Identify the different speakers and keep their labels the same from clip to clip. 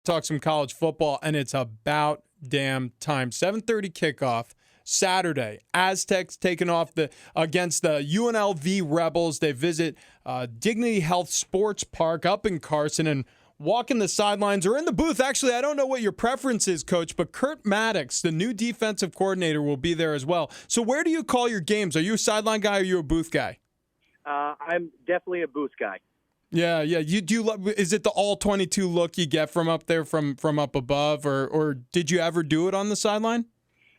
Speaker 1: Talk some college football, and it's about damn time. 7:30 kickoff Saturday. Aztecs taking off against the UNLV Rebels. They visit Dignity Health Sports Park up in Carson and walking the sidelines or in the booth. Actually, I don't know what your preference is, Coach, but Kurt Mattix, the new defensive coordinator, will be there as well. So where do you call your games? Are you a sideline guy or are you a booth guy?
Speaker 2: I'm definitely a booth guy.
Speaker 1: Yeah. Is it the all 22 look you get from up there, from up above, or did you ever do it on the sideline?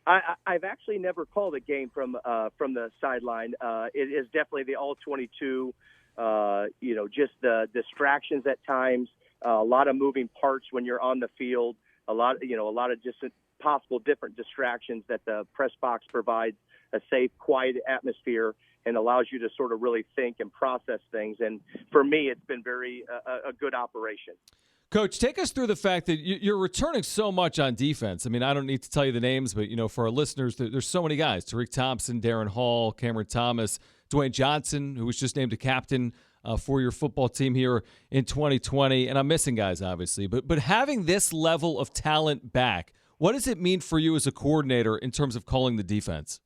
Speaker 2: I've actually never called a game from the sideline. It is definitely the all 22. Just the distractions at times, a lot of moving parts when you're on the field, a lot of just possible different distractions that the press box provides a safe, quiet atmosphere and allows you to sort of really think and process things. And for me, it's been a good operation.
Speaker 3: Coach, take us through the fact that you're returning so much on defense. I mean, I don't need to tell you the names, but, for our listeners, there's so many guys. Tariq Thompson, Darren Hall, Cameron Thomas, Dwayne Johnson, who was just named a captain for your football team here in 2020. And I'm missing guys, obviously. But having this level of talent back, what does it mean for you as a coordinator in terms of calling the defense?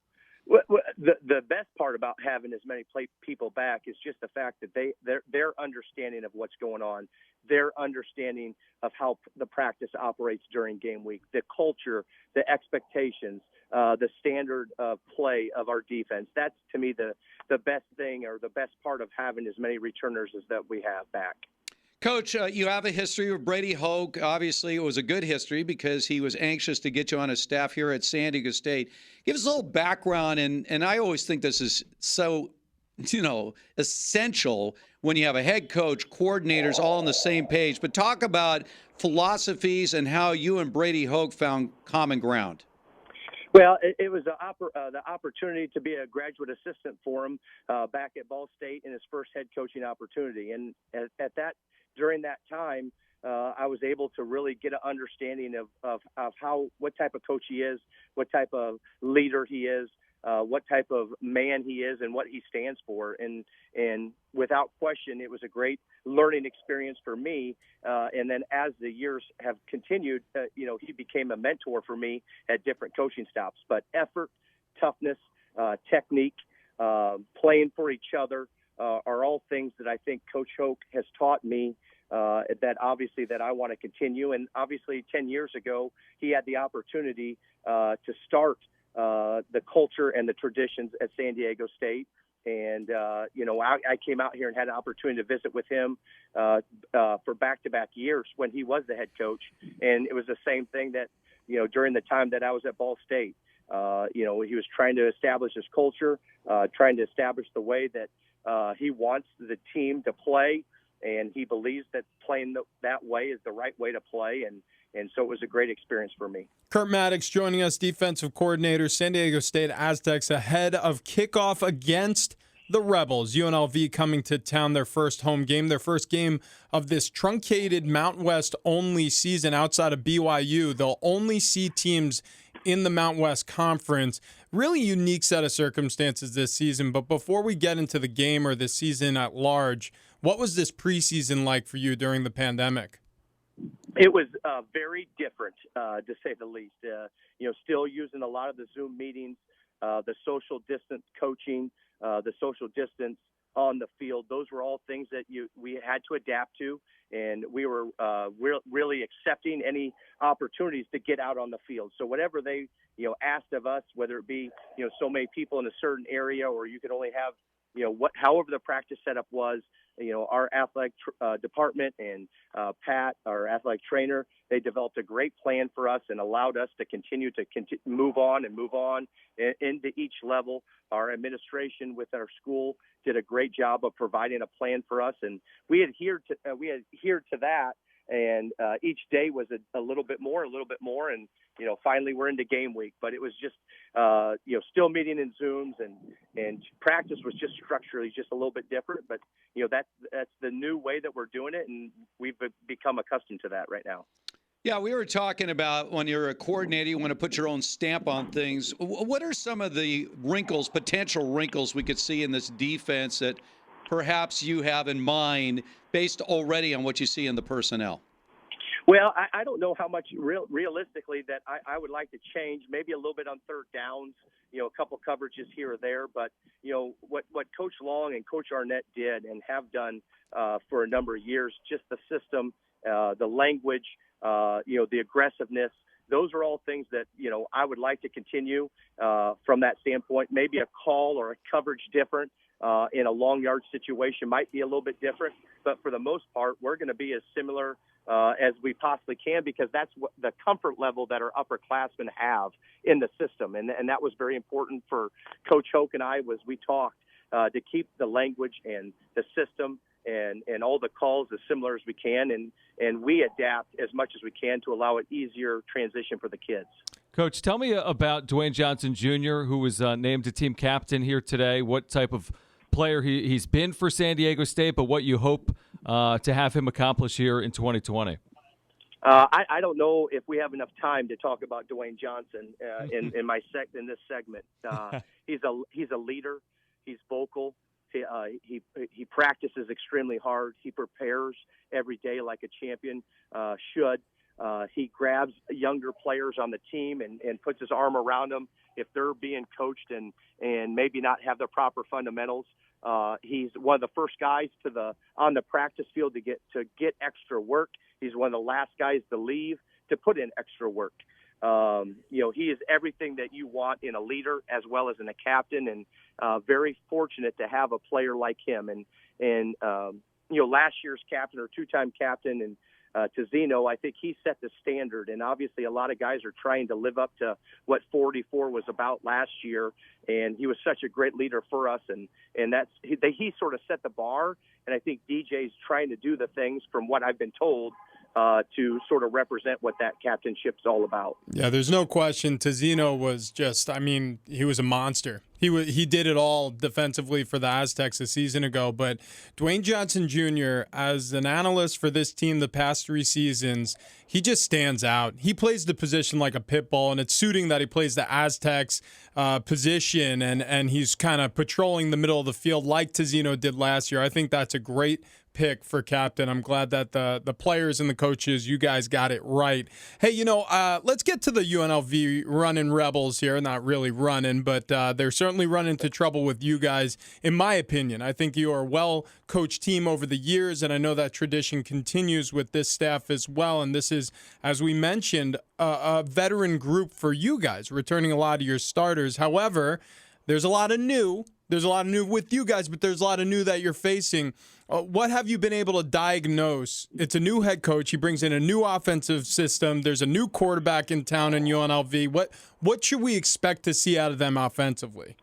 Speaker 2: Well, the best part about having as many people back is just the fact that their understanding of what's going on, their understanding of how the practice operates during game week, the culture, the expectations, the standard of play of our defense. That's, to me, the best thing or the best part of having as many returners as that we have back.
Speaker 4: Coach, you have a history with Brady Hoke. Obviously, it was a good history because he was anxious to get you on his staff here at Sdsu State. Give us a little background, and I always think this is so, essential when you have a head coach, coordinators all on the same page. But talk about philosophies and how you and Brady Hoke found common ground.
Speaker 2: Well, it was the opportunity to be a graduate assistant for him back at Ball State in his first head coaching opportunity. And during that time, I was able to really get an understanding of what type of coach he is, what type of leader he is, what type of man he is, and what he stands for. And without question, it was a great learning experience for me. And then as the years have continued, he became a mentor for me at different coaching stops. But effort, toughness, technique, playing for each other are all things that I think Coach Hoke has taught me that I want to continue. And obviously 10 years ago, he had the opportunity to start the culture and the traditions at San Diego State. And, I came out here and had an opportunity to visit with him for back-to-back years when he was the head coach. And it was the same thing that, during the time that I was at Ball State. He was trying to establish his culture, trying to establish the way that he wants the team to play. And he believes that playing that way is the right way to play. And so it was a great experience for me.
Speaker 1: Kurt Mattix joining us, defensive coordinator, San Diego State Aztecs, ahead of kickoff against the Rebels. UNLV coming to town, their first home game, their first game of this truncated Mountain West only season outside of BYU. They'll only see teams in the Mountain West Conference. Really unique set of circumstances this season. But before we get into the game or the season at large, what was this preseason like for you during the pandemic?
Speaker 2: It was very different, to say the least. Still using a lot of the Zoom meetings, the social distance coaching, the social distance on the field. Those were all things that we had to adapt to, and we were really accepting any opportunities to get out on the field. So whatever they asked of us, whether it be so many people in a certain area, or you could only have however the practice setup was. Our athletic department and Pat, our athletic trainer, they developed a great plan for us and allowed us to continue to move on into each level. Our administration with our school did a great job of providing a plan for us, and we adhered to that. And each day was a little bit more, and finally we're into game week. But it was just still meeting in Zooms, and practice was just structurally just a little bit different. But that's the new way that we're doing it, and we've become accustomed to that right now.
Speaker 4: Yeah, we were talking about when you're a coordinator, you want to put your own stamp on things. What are some of the potential wrinkles we could see in this defense that perhaps you have in mind based already on what you see in the personnel?
Speaker 2: Well, I don't know how much realistically that I would like to change. Maybe a little bit on third downs, a couple coverages here or there. But what Coach Long and Coach Arnett did and have done for a number of years, just the system, the language, the aggressiveness. Those are all things that I would like to continue from that standpoint. Maybe a call or a coverage different in a long yard situation might be a little bit different. But for the most part, we're going to be as similar as we possibly can, because that's what the comfort level that our upperclassmen have in the system. And that was very important for Coach Hoke and I, was we talked to keep the language and the system and all the calls as similar as we can. And we adapt as much as we can to allow an easier transition for the kids.
Speaker 3: Coach, tell me about Dwayne Johnson Jr., who was named a team captain here today. What type of player he's been for San Diego State, but what you hope to have him accomplish here in 2020.
Speaker 2: I don't know if we have enough time to talk about Dwayne Johnson in this segment. He's a leader. He's vocal. He practices extremely hard. He prepares every day like a champion should. He grabs younger players on the team and puts his arm around them if they're being coached and maybe not have the proper fundamentals. He's one of the first guys on the practice field to get extra work. He's one of the last guys to leave to put in extra work. He is everything that you want in a leader as well as in a captain, and very fortunate to have a player like him. And last year's captain or two-time captain and Zeno, I think he set the standard, and obviously a lot of guys are trying to live up to what 44 was about last year, and he was such a great leader for us, and he sort of set the bar, and I think DJ's trying to do the things, from what I've been told, to sort of represent what that captainship's all about.
Speaker 1: Yeah, there's no question. Tizino was he was a monster. He did it all defensively for the Aztecs a season ago. But Dwayne Johnson Jr., as an analyst for this team the past 3 seasons, he just stands out. He plays the position like a pit bull, and it's suiting that he plays the Aztecs position, and he's kind of patrolling the middle of the field like Tizino did last year. I think that's a great pick for captain. I'm glad that the players and the coaches, you guys got it right. Hey, let's get to the UNLV running Rebels here. Not really running, but they're certainly running into trouble with you guys, in my opinion. I think you are a well-coached team over the years, and I know that tradition continues with this staff as well. And this is, as we mentioned, a veteran group for you guys, returning a lot of your starters. However, there's a lot of new. There's a lot of new with you guys, but there's a lot of new that you're facing. What have you been able to diagnose? It's a new head coach. He brings in a new offensive system. There's a new quarterback in town in UNLV. What should we expect to see out of them offensively?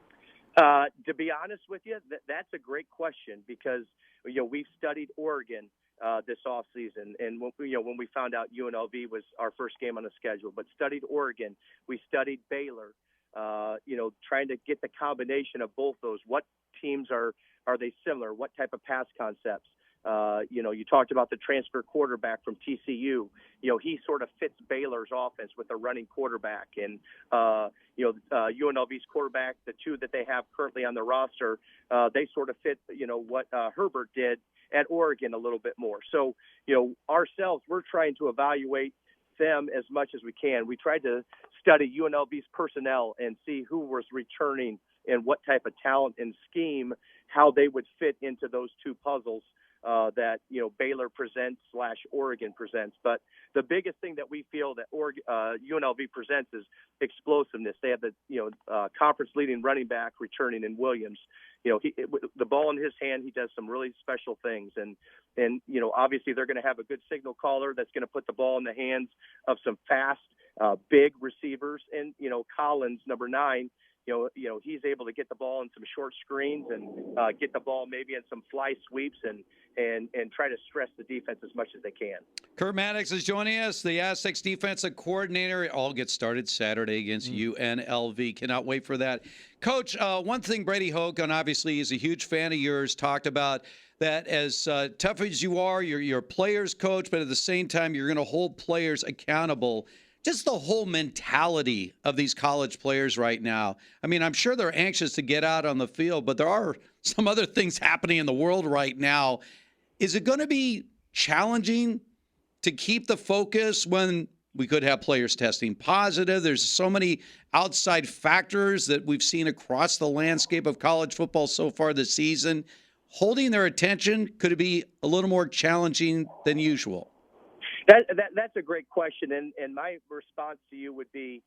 Speaker 2: To be honest with you, that's a great question, because we've studied Oregon this offseason, and when we found out UNLV was our first game on the schedule, but studied Oregon, we studied Baylor. Trying to get the combination of both those. What teams are they similar? What type of pass concepts? You talked about the transfer quarterback from TCU. He sort of fits Baylor's offense with a running quarterback. And, UNLV's quarterback, the two that they have currently on the roster, they sort of fit, what Herbert did at Oregon a little bit more. So, ourselves, we're trying to evaluate them as much as we can. We tried to study UNLV's personnel and see who was returning and what type of talent and scheme, how they would fit into those two puzzles that Baylor presents / Oregon presents. But the biggest thing that we feel that UNLV presents is explosiveness. They have the conference leading running back returning in Williams. The ball in his hand, he does some really special things, and obviously they're going to have a good signal caller that's going to put the ball in the hands of some fast, big receivers. And Collins, number 9. He's able to get the ball in some short screens and get the ball maybe in some fly sweeps and try to stress the defense as much as they can.
Speaker 4: Kurt Mattix is joining us, the Aztecs defensive coordinator. It all gets started Saturday against UNLV. Cannot wait for that. Coach, one thing Brady Hoke, and obviously is a huge fan of yours, talked about that as tough as you are, you're a players coach, but at the same time, you're going to hold players accountable. Just the whole mentality of these college players right now. I mean, I'm sure they're anxious to get out on the field, but there are some other things happening in the world right now. Is it going to be challenging to keep the focus when we could have players testing positive? There's so many outside factors that we've seen across the landscape of college football so far this season. Holding their attention, could it be a little more challenging than usual?
Speaker 2: That's a great question, and my response to you would be,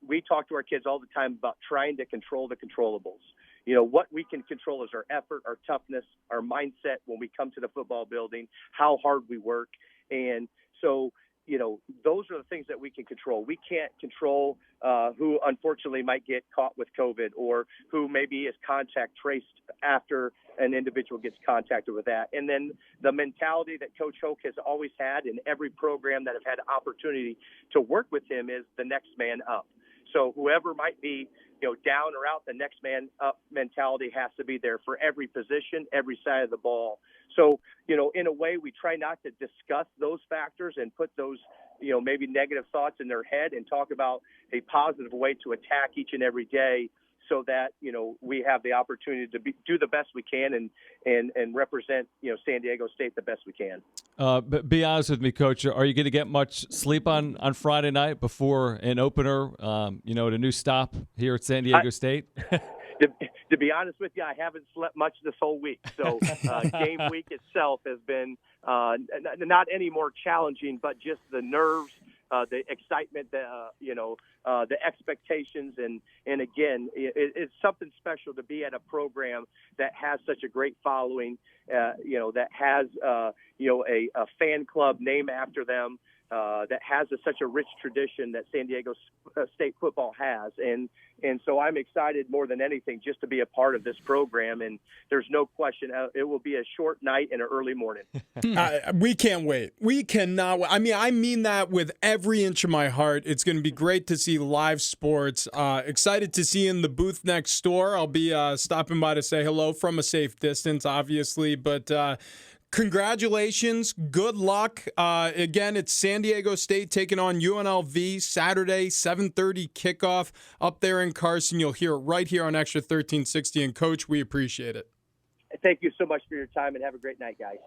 Speaker 2: we talk to our kids all the time about trying to control the controllables. What we can control is our effort, our toughness, our mindset when we come to the football building, how hard we work, and so those are the things that we can control. We can't control who unfortunately might get caught with COVID or who maybe is contact traced after an individual gets contacted with that. And then the mentality that Coach Hoke has always had in every program that have had opportunity to work with him is the next man up. So whoever might be, down or out, the next man up mentality has to be there for every position, every side of the ball. So, in a way, we try not to discuss those factors and put those, maybe negative thoughts in their head and talk about a positive way to attack each and every day so that, we have the opportunity to do the best we can and represent, San Diego State the best we can.
Speaker 3: But be honest with me, Coach. Are you going to get much sleep on Friday night before an opener, at a new stop here at San Diego State?
Speaker 2: To be honest with you, I haven't slept much this whole week. So game week itself has been not any more challenging, but just the nerves, the excitement, the expectations. And again, it's something special to be at a program that has such a great following, that has, a fan club named after them. That has such a rich tradition that San Diego State football has. And so I'm excited more than anything just to be a part of this program. And there's no question it will be a short night and an early morning.
Speaker 1: We can't wait. We cannot wait. I mean that with every inch of my heart. It's going to be great to see live sports. Excited to see you in the booth next door. I'll be stopping by to say hello from a safe distance, obviously. But congratulations. Good luck. Again, it's San Diego State taking on UNLV Saturday, 7:30 kickoff up there in Carson. You'll hear it right here on Extra 1360. And, Coach, we appreciate it.
Speaker 2: Thank you so much for your time, and have a great night, guys.